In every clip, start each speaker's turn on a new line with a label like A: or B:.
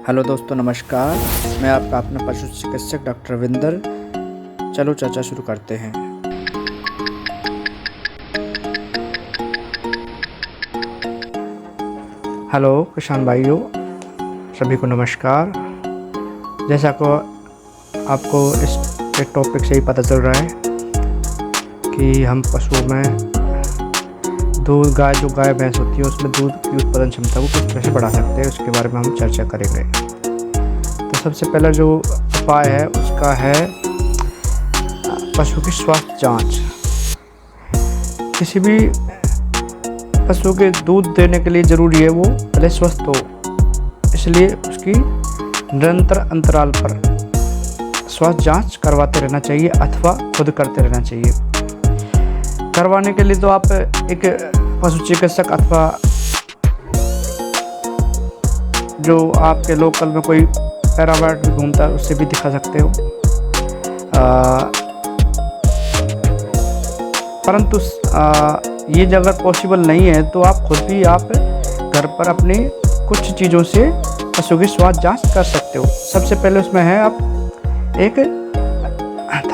A: Hello दोस्तों, नमस्कार। मैं आपका अपना पशु चिकित्सक डॉक्टर रविंदर। चलो चर्चा शुरू करते हैं। हेलो किसान भाइयों, सभी को नमस्कार। जैसा को आपको इस एक टॉपिक से ही पता चल रहा है कि हम पशुओं में दूध गाय भैंस होती है उसमें दूध की उत्पादन क्षमता को किस तरह से बढ़ा सकते हैं, उसके बारे में हम चर्चा करेंगे। तो सबसे पहला जो उपाय है उसका है पशु की स्वास्थ्य जांच। किसी भी पशु के दूध देने के लिए ज़रूरी है वो पहले स्वस्थ हो, इसलिए उसकी निरंतर अंतराल पर स्वास्थ्य जांच करवाते रहना चाहिए अथवा खुद करते रहना चाहिए। करवाने के लिए तो आप एक पशु चिकित्सक अथवा जो आपके लोकल में कोई पैरावाइट भी घूमता है उससे भी दिखा सकते हो। परंतु ये अगर पॉसिबल नहीं है तो आप खुद भी आप घर पर अपनी कुछ चीज़ों से पशु की स्वास्थ्य जांच कर सकते हो। सबसे पहले उसमें है आप एक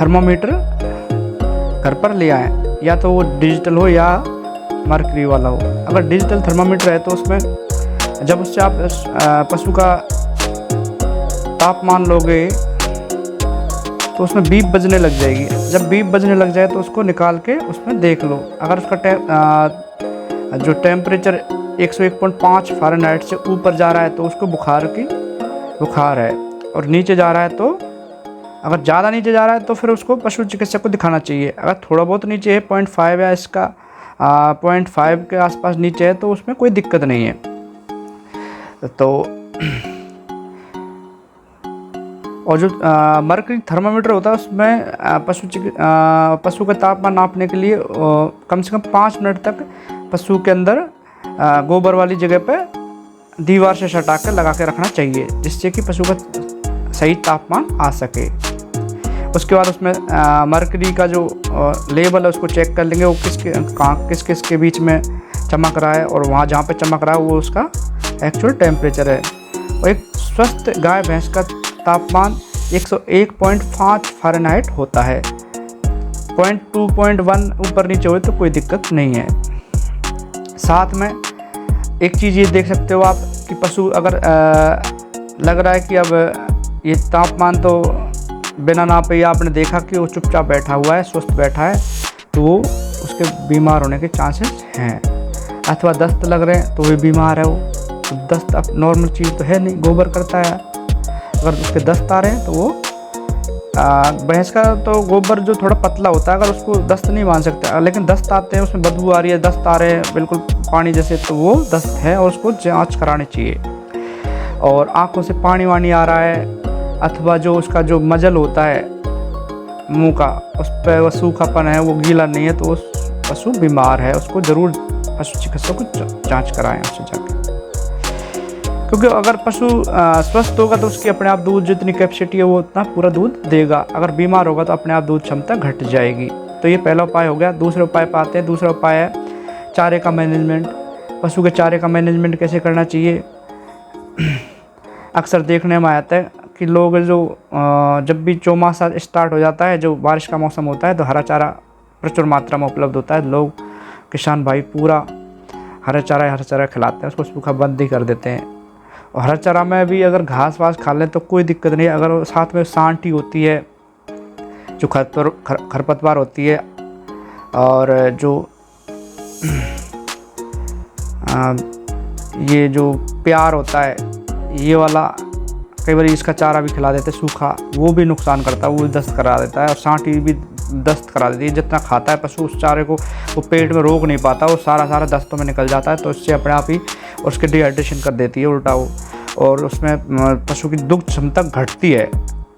A: थर्मामीटर घर पर ले आएँ, या तो वो डिजिटल हो या मर्करी वाला हो। अगर डिजिटल थर्मामीटर है तो उसमें जब उससे आप पशु का तापमान लोगे तो उसमें बीप बजने लग जाएगी। जब बीप बजने लग जाए तो उसको निकाल के उसमें देख लो। अगर उसका जो टेम्परेचर 101.5 फ़ारेनहाइट से ऊपर जा रहा है तो उसको बुखार है, और नीचे जा रहा है तो अगर ज़्यादा नीचे जा रहा है तो फिर उसको पशु चिकित्सक को दिखाना चाहिए। अगर थोड़ा बहुत नीचे है 0.5 या इसका 0.5 के आसपास नीचे है तो उसमें कोई दिक्कत नहीं है। तो और जो मर्करी थर्मामीटर होता है उसमें पशु का तापमान नापने के लिए कम से कम 5 मिनट तक पशु के अंदर गोबर वाली जगह पे दीवार से सटा कर लगा के रखना चाहिए, जिससे कि पशु का सही तापमान आ सके। उसके बाद उसमें मर्करी का जो लेवल है उसको चेक कर लेंगे, वो किस के बीच में चमक रहा है, और वहाँ जहाँ पे चमक रहा है वो उसका एक्चुअल टेम्परेचर है। और एक स्वस्थ गाय भैंस का तापमान 101.5 फ़ारेनहाइट होता है। 0.2 0.1 ऊपर नीचे हो तो कोई दिक्कत नहीं है। साथ में एक चीज़ ये देख सकते हो आप कि पशु अगर लग रहा है कि अब ये तापमान तो बिना नापे ही आपने देखा कि वो चुपचाप बैठा हुआ है, स्वस्थ बैठा है, तो वो उसके बीमार होने के चांसेस हैं। अथवा दस्त लग रहे हैं तो वो बीमार है। वो तो दस्त अब नॉर्मल चीज़ तो है नहीं, गोबर करता है। अगर उसके दस्त आ रहे हैं तो वो भैंस का तो गोबर जो थोड़ा पतला होता है, अगर उसको दस्त नहीं मान सकते, लेकिन दस्त आते हैं उसमें बदबू आ रही है, दस्त आ रहे हैं बिल्कुल पानी जैसे, तो वो दस्त है और उसको जांच करानी चाहिए। और आँखों से पानी वानी आ रहा है, अथवा जो उसका जो मजल होता है मुंह का, उस पर वो सूखापन है, वो गीला नहीं है, तो उस पशु बीमार है। उसको ज़रूर पशु चिकित्सक को जांच कराएं उससे जाके, क्योंकि अगर पशु स्वस्थ होगा तो उसकी अपने आप दूध जितनी कैपेसिटी है वो उतना पूरा दूध देगा। अगर बीमार होगा तो अपने आप दूध क्षमता घट जाएगी। तो ये पहला उपाय हो गया। दूसरे उपाय पे आते हैं। दूसरा उपाय है चारे का मैनेजमेंट। पशु के चारे का मैनेजमेंट कैसे करना चाहिए। अक्सर देखने में आता है कि लोग जो जब भी चौमासा स्टार्ट हो जाता है, जो बारिश का मौसम होता है, तो हरा चारा प्रचुर मात्रा में उपलब्ध होता है। लोग किसान भाई पूरा हरा चारा खिलाते हैं, उसको सूखा बंद ही कर देते हैं। और हरा चारा में भी अगर घास वास खा लें तो कोई दिक्कत नहीं है। अगर साथ में सांठी होती है, जो खरपतवार होती है, और जो ये जो प्यार होता है, ये वाला कई बार इसका चारा भी खिला देते हैं सूखा, वो भी नुकसान करता है, वो भी दस्त करा देता है। और सांठी भी दस्त करा देती है। जितना खाता है पशु उस चारे को वो पेट में रोक नहीं पाता, वो सारा दस्तों में निकल जाता है, तो इससे अपने आप ही उसके डिहाइड्रेशन कर देती है उल्टा वो, और उसमें पशु की दुग्ध क्षमता घटती है।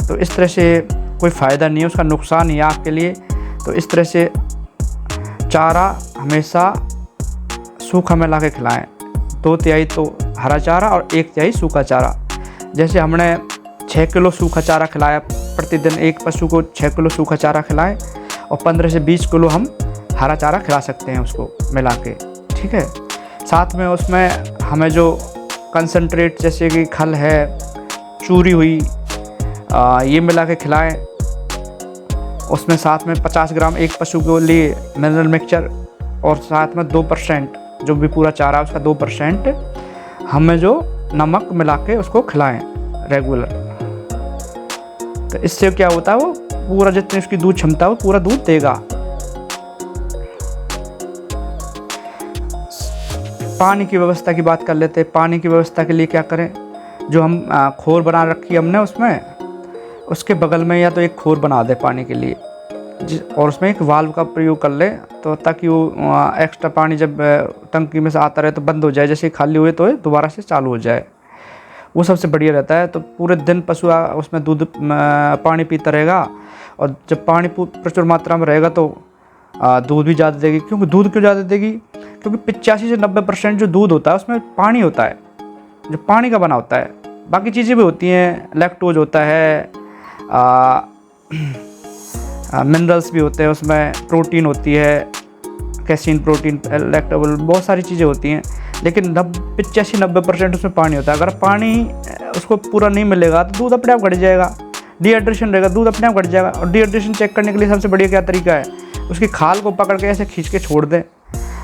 A: तो इस तरह से कोई फ़ायदा नहीं है, उसका नुकसान ही है आपके लिए। तो इस तरह से चारा हमेशा सूखा में ला के खिलाएँ। 2/3 तो हरा चारा और 1/3 सूखा चारा। जैसे हमने 6 किलो सूखा चारा खिलाया प्रतिदिन, एक पशु को 6 किलो सूखा चारा खिलाएं, और 15 से 20 किलो हम हरा चारा खिला सकते हैं उसको मिला के। ठीक है। साथ में उसमें हमें जो कंसंट्रेट जैसे कि खल है, चूरी हुई, ये मिला के खिलाएं। उसमें साथ में 50 ग्राम एक पशु के लिए मिनरल मिक्सचर और साथ में 2% जो भी पूरा चारा है उसका 2% हमें जो नमक मिला के उसको खिलाएं रेगुलर। तो इससे क्या होता है, वो पूरा जितनी उसकी दूध क्षमता है वो पूरा दूध देगा। पानी की व्यवस्था की बात कर लेते हैं। पानी की व्यवस्था के लिए क्या करें, जो हम खोर बना रखी है हमने उसमें, उसके बगल में या तो एक खोर बना दे पानी के लिए, और उसमें एक वाल्व का प्रयोग कर ले, तो ताकि वो एक्स्ट्रा पानी जब टंकी में से आता रहे तो बंद हो जाए, जैसे खाली हुए तो दोबारा से चालू हो जाए, वो सबसे बढ़िया रहता है। तो पूरे दिन पशु उसमें दूध पानी पीता रहेगा, और जब पानी प्रचुर मात्रा में रहेगा तो दूध भी ज़्यादा देगी। क्योंकि दूध क्यों ज़्यादा देगी, क्योंकि 85 से 90% जो दूध होता है उसमें पानी होता है, जो पानी का बना होता है। बाकी चीज़ें भी होती हैं, लैक्टोज होता है, मिनरल्स भी होते हैं उसमें, प्रोटीन होती है, कैसीन प्रोटीन, लैक्टोबल, बहुत सारी चीज़ें होती हैं, लेकिन 85-90% उसमें पानी होता है। अगर पानी उसको पूरा नहीं मिलेगा तो दूध अपने आप घट जाएगा, डिहाइड्रेशन रहेगा, दूध अपने आप घट जाएगा। और डिहाइड्रेशन चेक करने के लिए सबसे बढ़िया क्या तरीका है, उसकी खाल को पकड़ के ऐसे खींच के छोड़ दें।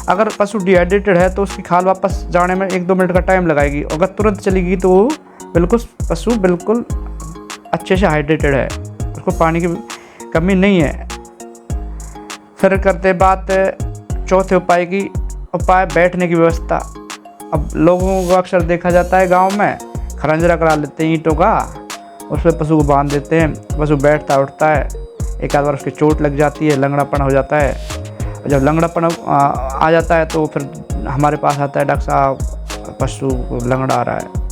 A: अगर पशु डिहाइड्रेटेड है तो उसकी खाल वापस जाने में 1-2 मिनट का टाइम लगाएगी, अगर तुरंत चलेगी तो वो बिल्कुल पशु बिल्कुल अच्छे से हाइड्रेटेड है, उसको पानी की कमी नहीं है। फिर करते बात चौथे उपाय की, उपाय बैठने की व्यवस्था। अब लोगों को अक्सर देखा जाता है गांव में खरंजरा करा लेते हैं ईंटों का, उस पर पशु को बांध देते हैं, पशु बैठता उठता है, एक आध बार उसकी चोट लग जाती है, लंगड़ापन हो जाता है। और जब लंगड़ापन आ जाता है तो फिर हमारे पास आता है, डॉक्टर साहब पशु को लंगड़ा आ रहा है।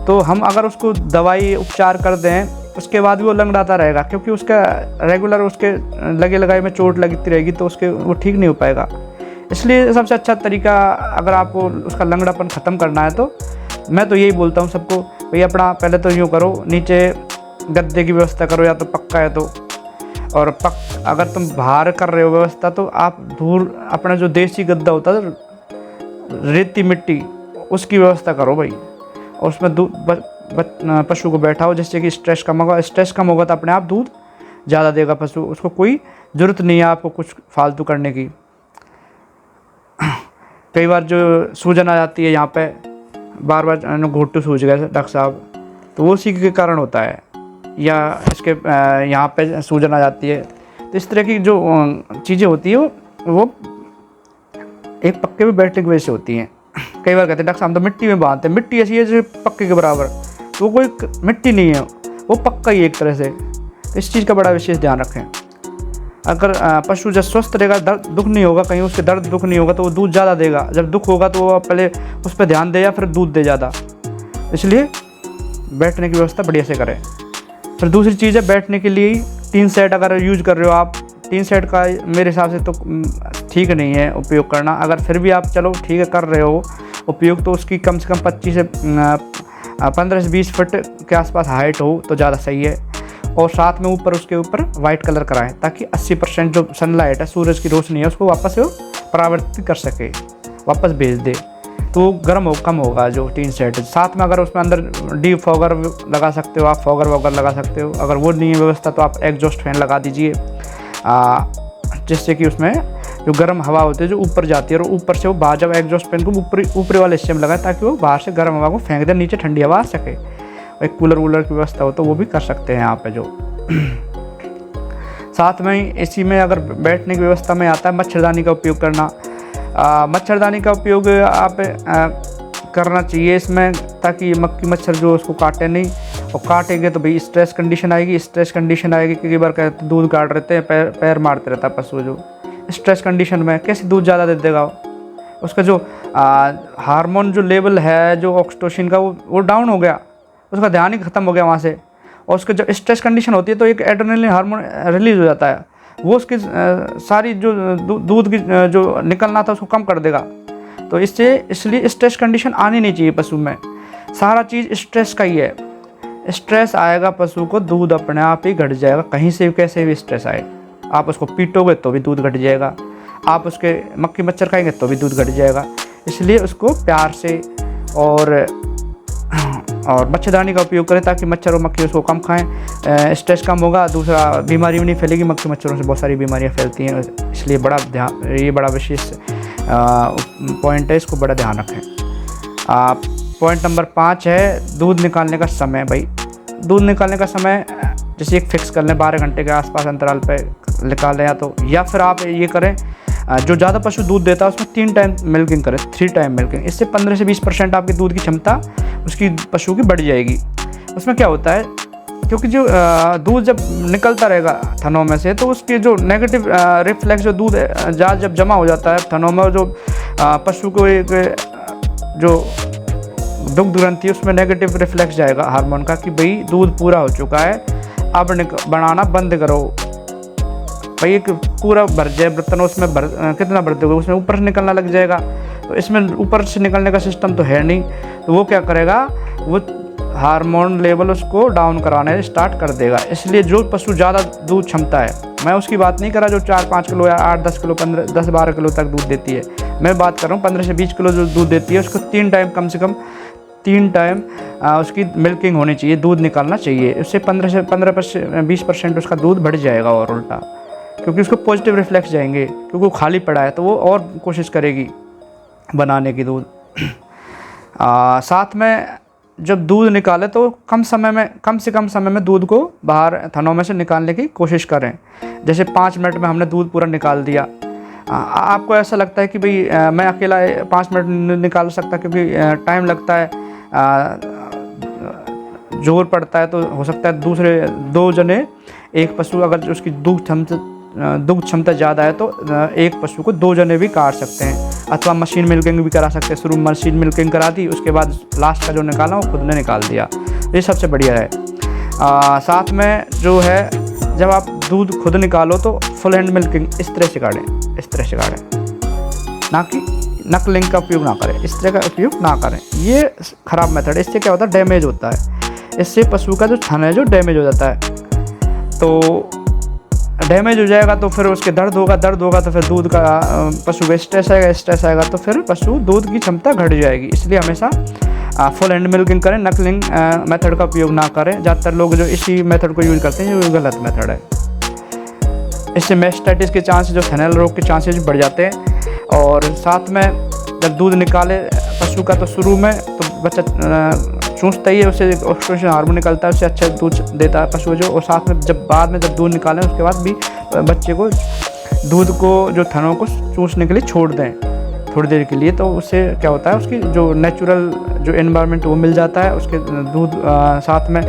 A: तो हम अगर उसको दवाई उपचार कर दें उसके बाद भी वो लंगड़ाता रहेगा, क्योंकि उसका रेगुलर उसके लगे लगाए में चोट लगती रहेगी तो उसके वो ठीक नहीं हो पाएगा। इसलिए सबसे अच्छा तरीका, अगर आपको उसका लंगड़ापन ख़त्म करना है तो मैं तो यही बोलता हूँ सबको, भाई अपना पहले तो यूँ करो, नीचे गद्दे की व्यवस्था करो, या तो पक्का है तो, और अगर तुम बाहर कर रहे हो व्यवस्था तो आप दूर अपना जो देसी गद्दा होता है रेती मिट्टी उसकी व्यवस्था करो भाई, और उसमें पशु को बैठाओ, जिससे कि स्ट्रेस कम होगा। स्ट्रेस कम होगा तो अपने आप दूध ज़्यादा देगा पशु, उसको कोई ज़रूरत नहीं है आपको कुछ फालतू करने की। कई बार जो सूजन आ जाती है यहाँ पे, बार बार घुट्टू सूज गए डॉक्टर साहब, तो वो उसी के कारण होता है, या इसके यहाँ पे सूजन आ जाती है। तो इस तरह की जो चीज़ें होती है वो एक पक्के में बैठने की वजह से होती हैं। कई बार कहते हैं डॉक्टर साहब हम तो मिट्टी में बांधते हैं, मिट्टी ऐसी है जैसे पक्के के बराबर, तो वो कोई मिट्टी नहीं है, वो पक्का ही एक तरह से। तो इस चीज़ का बड़ा विशेष ध्यान रखें। अगर पशु जब स्वस्थ रहेगा, दर्द दुख नहीं होगा, कहीं उसके दर्द दुख नहीं होगा तो वो दूध ज़्यादा देगा। जब दुख होगा तो वो पहले उस पर ध्यान दे या फिर दूध दे ज़्यादा। इसलिए बैठने की व्यवस्था बढ़िया से करें। फिर दूसरी चीज़ है बैठने के लिए टीन सेट अगर यूज कर रहे हो आप, टीन सेट का मेरे हिसाब से तो ठीक नहीं है उपयोग करना। अगर फिर भी आप चलो ठीक है कर रहे हो उपयोग, तो उसकी कम से कम 25 से 15 से 20 फुट के आसपास हाइट हो तो ज़्यादा सही है। और साथ में ऊपर उसके ऊपर वाइट कलर कराएं, ताकि 80% जो सनलाइट है, सूरज की रोशनी है, उसको वापस परावर्तित कर सके, वापस भेज दे, तो गर्म कम होगा जो टीन सेट है। साथ में अगर उसमें अंदर डीप फॉगर लगा सकते हो आप, फॉगर वॉगर लगा सकते हो। अगर वो नहीं है व्यवस्था तो आप एग्जॉस्ट फैन लगा दीजिए, जिससे कि उसमें जो गर्म हवा होती है जो ऊपर जाती है, और ऊपर से वो बाहर जब एग्जॉस्ट फैन को ऊपरी वाले हिस्से में लगाए, ताकि वो बाहर से गर्म हवा को फेंक दे, नीचे ठंडी हवा आ सके। एक कूलर वूलर की व्यवस्था हो तो वो भी कर सकते हैं यहाँ पे। जो साथ में इसी में अगर बैठने की व्यवस्था में आता है मच्छरदानी का उपयोग करना। मच्छरदानी का उपयोग आप करना चाहिए इसमें, ताकि मक्खी मच्छर जो उसको काटे नहीं, और काटेंगे तो भाई स्ट्रेस कंडीशन आएगी। स्ट्रेस कंडीशन आएगी कई बार कहते दूध काट रहते हैं, पैर मारते रहता है पशु, जो स्ट्रेस कंडीशन में कैसे दूध ज़्यादा दे देगा। उसका जो हार्मोन जो लेवल है जो ऑक्सीटोसिन का वो डाउन हो गया, उसका ध्यान ही ख़त्म हो गया वहाँ से। और उसके जब स्ट्रेस कंडीशन होती है तो एक एड्रेनलिन हार्मोन रिलीज़ हो जाता है, वो उसकी सारी जो दूध की जो निकलना था उसको कम कर देगा। तो इसलिए स्ट्रेस कंडीशन आनी नहीं चाहिए पशु में। सारा चीज़ स्ट्रेस का ही है। स्ट्रेस आएगा पशु को दूध अपने आप ही घट जाएगा, कहीं से कैसे भी स्ट्रेस आए। आप उसको पीटोगे तो भी दूध घट जाएगा, आप उसके मक्खी मच्छर खाएंगे तो भी दूध घट जाएगा। इसलिए उसको प्यार से और और मच्छरदानी का उपयोग करें ताकि मच्छर और मक्खी उसको कम खाएं, स्ट्रेस कम होगा। दूसरा, बीमारी भी नहीं फैलेगी, मक्खी मच्छरों से बहुत सारी बीमारियां फैलती हैं, इसलिए ये बड़ा विशेष पॉइंट है, इसको बड़ा ध्यान रखें। पॉइंट नंबर 5 है दूध निकालने का समय। भाई दूध निकालने का समय जैसे एक फिक्स कर लें, 12 घंटे के आसपास अंतराल पे निकाल लें, या फिर आप ये करें, जो ज़्यादा पशु दूध देता है उसमें 3 टाइम मिल्किंग करें, 3 टाइम मिल्किंग। इससे 15 से 20% आपकी दूध की क्षमता उसकी पशु की बढ़ जाएगी। उसमें क्या होता है, क्योंकि जो दूध जब निकलता रहेगा थनों में से, तो उसके जो नेगेटिव रिफ्लेक्स, जो दूध ज़्यादा जब जमा हो जाता है थनों में, जो पशु को एक जो दुग्ध ग्रंथि उसमें नेगेटिव रिफ्लेक्स जाएगा हार्मोन का कि भाई दूध पूरा हो चुका है, अब बनाना बंद करो। भाई एक पूरा भर जाए बर्तन, उसमें कितना भर दोगे, उसमें ऊपर से निकलना लग जाएगा। तो इसमें ऊपर से निकलने का सिस्टम तो है नहीं, तो वो क्या करेगा, वो हार्मोन लेवल उसको डाउन कराने स्टार्ट कर देगा। इसलिए जो पशु ज़्यादा दूध क्षमता है, मैं उसकी बात नहीं कर रहा जो 4-5 किलो या 8-10 किलो 10-12 किलो तक दूध देती है, मैं बात कर रहा हूँ 15 से 20 किलो जो दूध देती है, उसको 3 टाइम कम से कम 3 टाइम उसकी मिल्किंग होनी चाहिए, दूध निकालना चाहिए। उससे 15 से 20% उसका दूध बढ़ जाएगा और उल्टा, क्योंकि उसको पॉजिटिव रिफ्लेक्स जाएंगे, क्योंकि वो खाली पड़ा है तो वो और कोशिश करेगी बनाने की दूध। साथ में जब दूध निकाले तो कम से कम समय में दूध को बाहर थनों में से निकालने की कोशिश करें। जैसे 5 मिनट में हमने दूध पूरा निकाल दिया। आपको ऐसा लगता है कि भाई मैं अकेला 5 मिनट नहीं निकाल सकता क्योंकि टाइम लगता है, जोर पड़ता है, तो हो सकता है दूसरे 2 जने, एक पशु अगर उसकी दुग्ध क्षमता ज़्यादा है तो एक पशु को 2 जने भी काट सकते हैं, अथवा मशीन मिल्किंग भी करा सकते हैं। शुरू में मशीन मिल्किंग करा दी, उसके बाद लास्ट का जो निकाला वो खुद ने निकाल दिया, ये सबसे बढ़िया है। साथ में जो है, जब आप दूध खुद निकालो तो फुल हैंड मिल्किंग इस तरह से काटें, ना कि नकलिंग का उपयोग ना करें, इस तरह का उपयोग ना करें, ये ख़राब मेथड है। इससे क्या होता है, डैमेज होता है, इससे पशु का जो थन है जो डैमेज हो जाता है। तो डैमेज हो जाएगा तो फिर उसके दर्द होगा तो फिर दूध का पशु का स्ट्रेस आएगा तो फिर पशु दूध की क्षमता घट जाएगी। इसलिए हमेशा फुल हैंड मिल्किंग करें, नकलिंग मेथड का उपयोग ना करें। ज़्यादातर लोग जो इसी मेथड को यूज़ करते हैं, जो गलत मेथड है। इससे मैस्टाइटिस के चांसेस, जो थनैल रोग के चांसेस बढ़ जाते हैं। और साथ में जब दूध निकाले पशु का, तो शुरू में तो बच्चा चूसता ही है, उससे ऑक्सीटोसिन हार्मोन निकलता है, उससे अच्छा दूध देता है पशु जो। और साथ में बाद में जब दूध निकालें उसके बाद भी बच्चे को दूध को, जो थनों को चूसने के लिए छोड़ दें थोड़ी देर के लिए, तो उससे क्या होता है, उसकी जो नेचुरल जो एनवायरनमेंट वो मिल जाता है, उसके दूध साथ में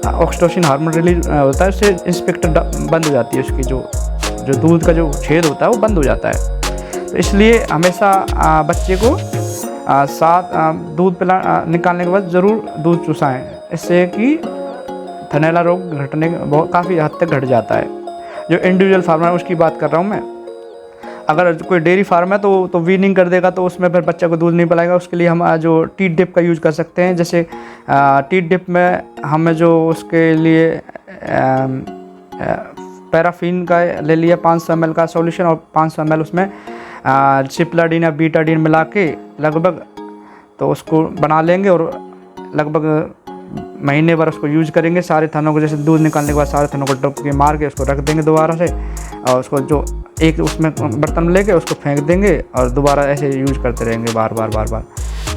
A: ऑक्सीटोसिन हार्मोन रिलीज होता है, उससे इंस्पेक्टर बंद हो जाती है, उसकी जो दूध का जो छेद होता है वो बंद हो जाता है। तो इसलिए हमेशा बच्चे को दूध निकालने के बाद ज़रूर दूध चुसाएं, इससे कि थनैला रोग घटने काफ़ी हद तक घट जाता है। जो इंडिविजुअल फार्मर है उसकी बात कर रहा हूँ मैं। अगर कोई डेयरी फार्म है तो वीनिंग कर देगा, तो उसमें फिर बच्चा को दूध नहीं पिलाएगा। उसके लिए हम जो टीट डिप का यूज़ कर सकते हैं। जैसे टीट डिप में हमें जो उसके लिए पैराफिन का ले लिया 500 ml का सॉल्यूशन, और 500 ml उसमें सिप्लाडीन या बीटाडीन मिला के लगभग तो उसको बना लेंगे, और लगभग महीने भर उसको यूज़ करेंगे सारे थनों को। जैसे दूध निकालने के बाद सारे थनों को डुबकी मार के उसको रख देंगे दोबारा से, और उसको जो एक उसमें बर्तन में लेके उसको फेंक देंगे, और दोबारा ऐसे यूज़ करते रहेंगे बार बार।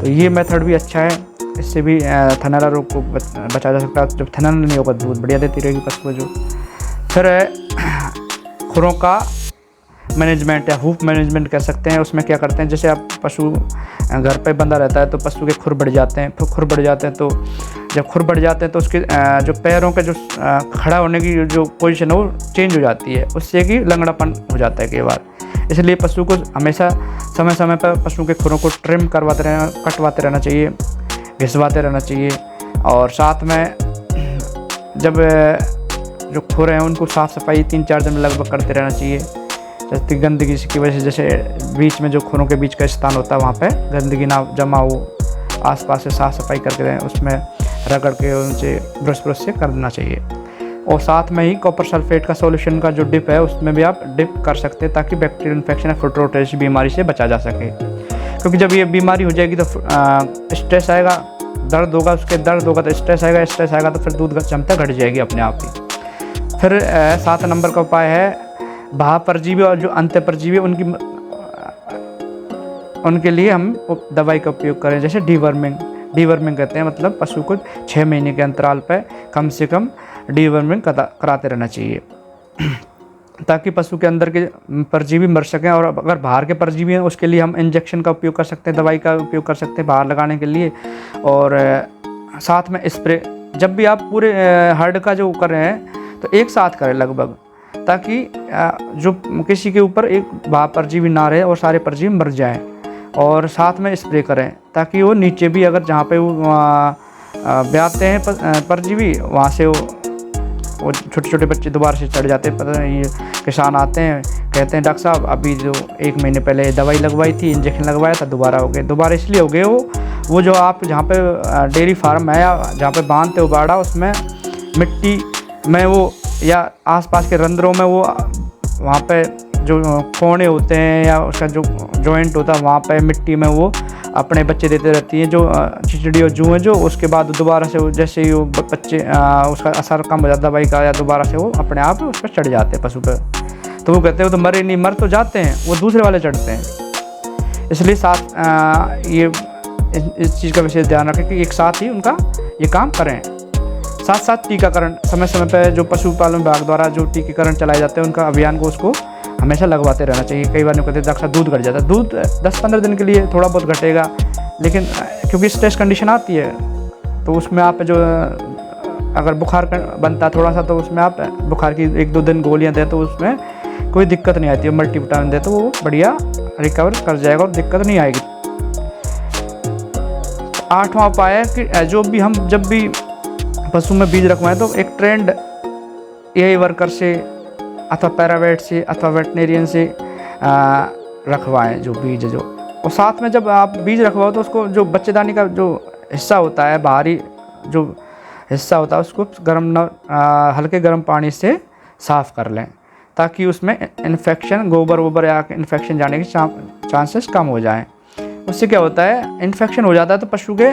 A: तो ये मेथड भी अच्छा है, इससे भी थनैला रोग को बचा जा सकता है। जब थनैला नहीं होगा दूध बढ़िया देती रहेगी पशु को। जो फिर खुरों का मैनेजमेंट या हूफ मैनेजमेंट कह सकते हैं। उसमें क्या करते हैं, जैसे आप पशु घर पे बंधा रहता है तो पशु के खुर बढ़ जाते हैं। तो जब खुर बढ़ जाते हैं तो उसके जो पैरों के जो खड़ा होने की जो पोजीशन है वो चेंज हो जाती है, उससे कि लंगड़ापन हो जाता है कई बार। इसलिए पशु को हमेशा समय समय पर पशु के खुरों को ट्रिम कटवाते रहना चाहिए, घिसवाते रहना चाहिए। और साथ में जब जो खुर हैं उनको साफ़ सफाई 3-4 दिन में लगभग करते रहना चाहिए। जैसे गंदगी की वजह से, जैसे बीच में जो खुरों के बीच का स्थान होता है वहाँ पे गंदगी ना जमा हो, आसपास से साफ़ सफाई करके उसमें रगड़ के उनसे ब्रश से कर देना चाहिए। और साथ में ही कॉपर सल्फेट का सॉल्यूशन का जो डिप है उसमें भी आप डिप कर सकते हैं, ताकि बैक्टीरियल इन्फेक्शन या फुट रोट बीमारी से बचा जा सके। क्योंकि जब ये बीमारी हो जाएगी तो स्ट्रेस आएगा, दर्द होगा, उसके दर्द होगा तो स्ट्रेस आएगा तो फिर दूध की क्षमता घट जाएगी अपने आप ही। फिर 7 नंबर का उपाय है बाह्य परजीवी और जो अंत्य परजीवी उनके लिए हम दवाई का उपयोग करें, जैसे डीवर्मिंग कहते हैं, मतलब पशु को 6 महीने के अंतराल पर कम से कम डीवर्मिंग कराते रहना चाहिए ताकि पशु के अंदर के परजीवी मर सकें। और अगर बाहर के परजीवी हैं उसके लिए हम इंजेक्शन का उपयोग कर सकते हैं, दवाई का उपयोग कर सकते हैं बाहर लगाने के लिए। और साथ में स्प्रे, जब भी आप पूरे हर्ड का जो कर रहे हैं तो एक साथ करें लगभग, ताकि जो किसी के ऊपर एक बाहर परजीवी ना रहे और सारे परजीवी मर जाएं। और साथ में स्प्रे करें ताकि वो नीचे भी अगर जहाँ पे वो ब्याते हैं परजीवी वहाँ से वो छोटे छोटे बच्चे दोबारा से चढ़ जाते हैं। पता नहीं, ये किसान आते हैं कहते हैं डॉक्टर साहब अभी जो 1 महीने पहले दवाई लगवाई थी, इंजेक्शन लगवाया था, दोबारा हो गए। दोबारा इसलिए हो गए वो जो आप जहाँ पे डेयरी फार्म है या जहाँ पे बांधते हो बाड़ा, उसमें मिट्टी में वो या आसपास के रंध्रों में वो वहाँ पे जो कोने होते हैं या उसका जो जॉइंट होता है वहाँ पे मिट्टी में वो अपने बच्चे देते रहती हैं, जो चिचड़ी और जूँ है जो। उसके बाद दोबारा से वो जैसे ही वो बच्चे उसका असर कम हो जाता दवाई का, या दोबारा से वो अपने आप उस पर चढ़ जाते हैं पशु पर। तो वो कहते हैं वो तो मरे नहीं, मर तो जाते हैं, वो दूसरे वाले चढ़ते हैं। इसलिए साथ ये इस चीज़ का विशेष ध्यान रखें कि एक साथ ही उनका ये काम करें। साथ साथ टीकाकरण समय समय पर जो पशुपालन विभाग द्वारा जो टीकाकरण चलाए जाते हैं उनका अभियान को उसको हमेशा लगवाते रहना चाहिए। कई बार नहीं कहते डॉक्टर दूध घट जाता है, दूध 10-15 दिन के लिए थोड़ा बहुत घटेगा, लेकिन क्योंकि स्ट्रेस कंडीशन आती है तो उसमें आप जो अगर बुखार बनता है थोड़ा सा तो उसमें आप बुखार की 1-2 दिन गोलियां दें तो उसमें कोई दिक्कत नहीं आती है। मल्टीविटामिन दे तो वो बढ़िया रिकवर कर जाएगा और दिक्कत नहीं आएगी। 8वां उपाय है कि जब भी पशु में बीज रखवाएं तो एक ट्रेंड एआई वर्कर से अथवा पैरावेट से अथवा वेटनेरियन से रखवाएं जो बीज जो। और साथ में जब आप बीज रखवाओ तो उसको जो बच्चेदानी का जो हिस्सा होता है, बाहरी जो हिस्सा होता है, उसको हल्के गर्म पानी से साफ़ कर लें ताकि उसमें इन्फेक्शन गोबर वोबर या इन्फेक्शन जाने के चांसेस कम हो जाएं। उससे क्या होता है, इन्फेक्शन हो जाता है तो पशु के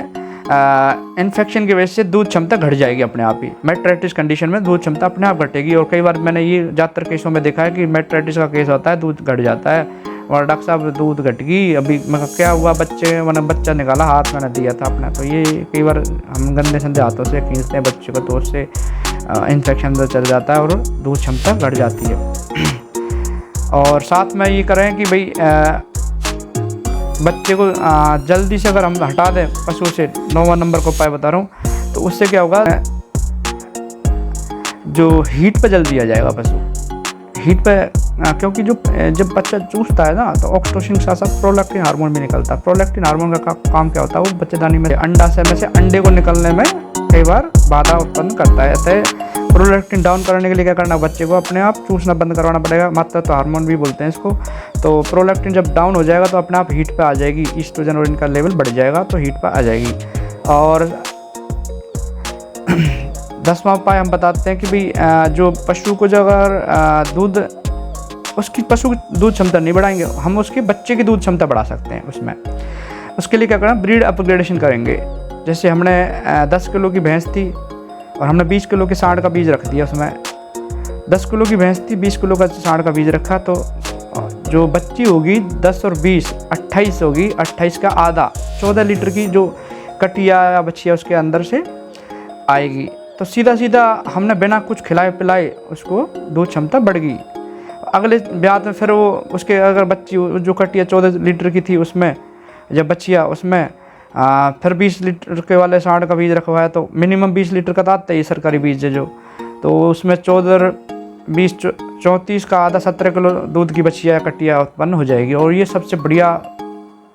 A: इन्फेक्शन की वजह से दूध क्षमता घट जाएगी अपने आप ही। मेट्राइटिस कंडीशन में दूध क्षमता अपने आप घटेगी। और कई बार मैंने ये ज़्यादातर केसों में देखा है कि मेट्राइटिस का केस होता है, दूध घट जाता है और डॉक्टर साहब दूध घट गई, अभी मैं क्या हुआ, मैंने बच्चा निकाला, हाथ मैंने दिया था अपना। तो ये कई बार हम गंदे संदे हाथों से खींचते हैं बच्चे को तो उससे इन्फेक्शन अंदर चल जाता है और दूध क्षमता घट जाती है। और साथ में ये करें कि भाई बच्चे को जल्दी से अगर हम हटा दें पशु से, 9वां नंबर का उपाय बता रहा हूँ, तो उससे क्या होगा, जो हीट पे जल्दी आ जाएगा पशु। हीट पे क्योंकि जब बच्चा चूसता है ना तो ऑक्सीटोसिन के साथ साथ प्रोलैक्टिन हार्मोन भी निकलता है। प्रोलैक्टिन हार्मोन का काम क्या होता है, वो बच्चेदानी में अंडा से अंडे को निकलने में कई बार बाधा उत्पन्न करता है। ऐसे प्रोलैक्टिन डाउन करने के लिए क्या करना, बच्चे को अपने आप चूसना बंद करवाना पड़ेगा। मातृत्व हार्मोन भी बोलते हैं इसको। तो प्रोलैक्टिन जब डाउन हो जाएगा तो अपने आप हीट पे आ जाएगी, ईस्ट्रोजन और इनका लेवल बढ़ जाएगा तो हीट पे आ जाएगी। और 10वां उपाय हम बताते हैं कि भाई जो पशु को जो अगर पशु की दूध क्षमता नहीं बढ़ाएंगे, हम उसके बच्चे की दूध क्षमता बढ़ा सकते हैं उसमें। उसके लिए क्या करना, ब्रीड अपग्रेडेशन करेंगे। जैसे हमने 10 किलो की भैंस थी और हमने 20 किलो के सांड का बीज रख दिया उसमें। 10 किलो की भैंस थी, 20 किलो का सांड का बीज रखा, तो जो बच्ची होगी 10 और 20 28 होगी। 28 का आधा 14 लीटर की जो कटिया या बच्चिया उसके अंदर से आएगी। तो सीधा हमने बिना कुछ खिलाए पिलाए उसको दूध क्षमता बढ़ गई। अगले ब्याह में फिर वो उसके अगर बच्ची जो कटिया 14 लीटर की थी उसमें जब बच्चिया उसमें फिर 20 लीटर के वाले सांड का बीज रखवाया तो मिनिमम 20 लीटर का आता है ये सरकारी बीज है जो। तो उसमें 14 20 34 का आधा 17 किलो दूध की बच्चिया कटिया उत्पन्न हो जाएगी। और ये सबसे बढ़िया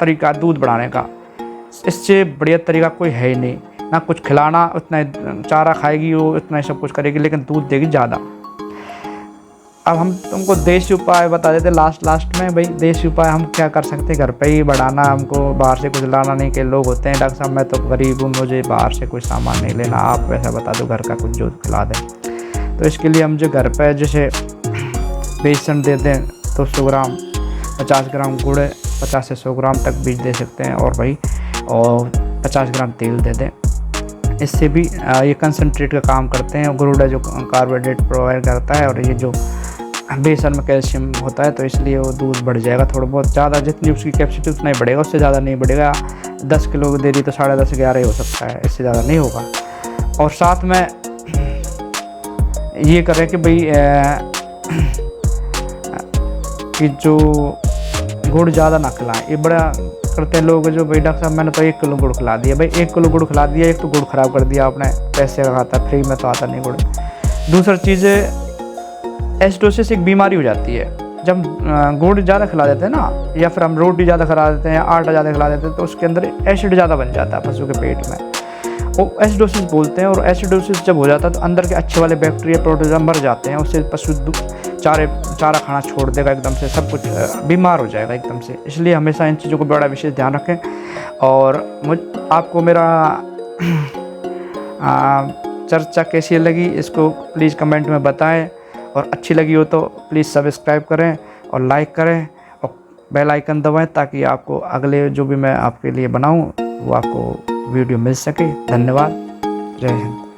A: तरीका दूध बढ़ाने का, इससे बढ़िया तरीका कोई है ही नहीं। ना कुछ खिलाना, उतना चारा खाएगी वो, उतना ही सब कुछ करेगी, लेकिन दूध देगी ज़्यादा। अब हम तुमको देसी उपाय बता देते लास्ट में। भाई देसी उपाय हम क्या कर सकते हैं, घर पे ही बढ़ाना, हमको बाहर से कुछ लाना नहीं। के लोग होते हैं डॉक्टर साहब मैं तो गरीब हूँ, मुझे बाहर से कोई सामान नहीं लेना, आप वैसा बता दो घर का कुछ जो खिला दें। तो इसके लिए हम जो घर पे जैसे बेसन दे दें 200 ग्राम, 50 ग्राम गुड़, 50 से 100 ग्राम तक बीज दे सकते हैं। और भाई और 50 ग्राम तेल दे दें। इससे भी ये कंसनट्रेट का काम करते हैं। गुरुड़ा जो कार्बोहाइड्रेट प्रोवाइड करता है, और ये जो बेसन में कैल्शियम होता है, तो इसलिए वो दूध बढ़ जाएगा थोड़ा बहुत। ज़्यादा जितनी उसकी कैपेसिटी उतना ही बढ़ेगा, उससे ज़्यादा नहीं बढ़ेगा। 10 किलो दे दी तो 10.5 11 ही हो सकता है, इससे ज़्यादा नहीं होगा। और साथ में ये करें कि भाई कि जो गुड़ ज़्यादा ना खिलाएं। ये बड़ा करते हैं लोग जो भाई डॉक्टर साहब मैंने तो 1 किलो गुड़ खिला दिया। भाई 1 किलो गुड़ खिला दिया, एक तो गुड़ ख़राब कर दिया आपने, पैसे का खाता, फ्री में तो आता नहीं गुड़। दूसरी चीज़ एसिडोसिस एक बीमारी हो जाती है। जब गुड़ ज़्यादा खिला देते हैं ना, या फिर हम रोटी ज़्यादा खिला देते हैं या आटा ज़्यादा खिला देते हैं, तो उसके अंदर एसिड ज़्यादा बन जाता है पशु के पेट में, वो एसिडोसिस बोलते हैं। और एसिडोसिस जब हो जाता है तो अंदर के अच्छे वाले बैक्टीरिया प्रोटोजोआ मर जाते हैं, उससे पशु चारा खाना छोड़ देगा एकदम से, सब कुछ बीमार हो जाएगा एकदम से। इसलिए हमेशा इन चीज़ों को बड़ा विशेष ध्यान रखें। और आपको मेरा चर्चा कैसी लगी इसको प्लीज़ कमेंट में बताएं, और अच्छी लगी हो तो प्लीज़ सब्सक्राइब करें और लाइक करें और बेल आइकन दबाएं, ताकि आपको अगले जो भी मैं आपके लिए बनाऊं वो आपको वीडियो मिल सके। धन्यवाद। जय हिंद।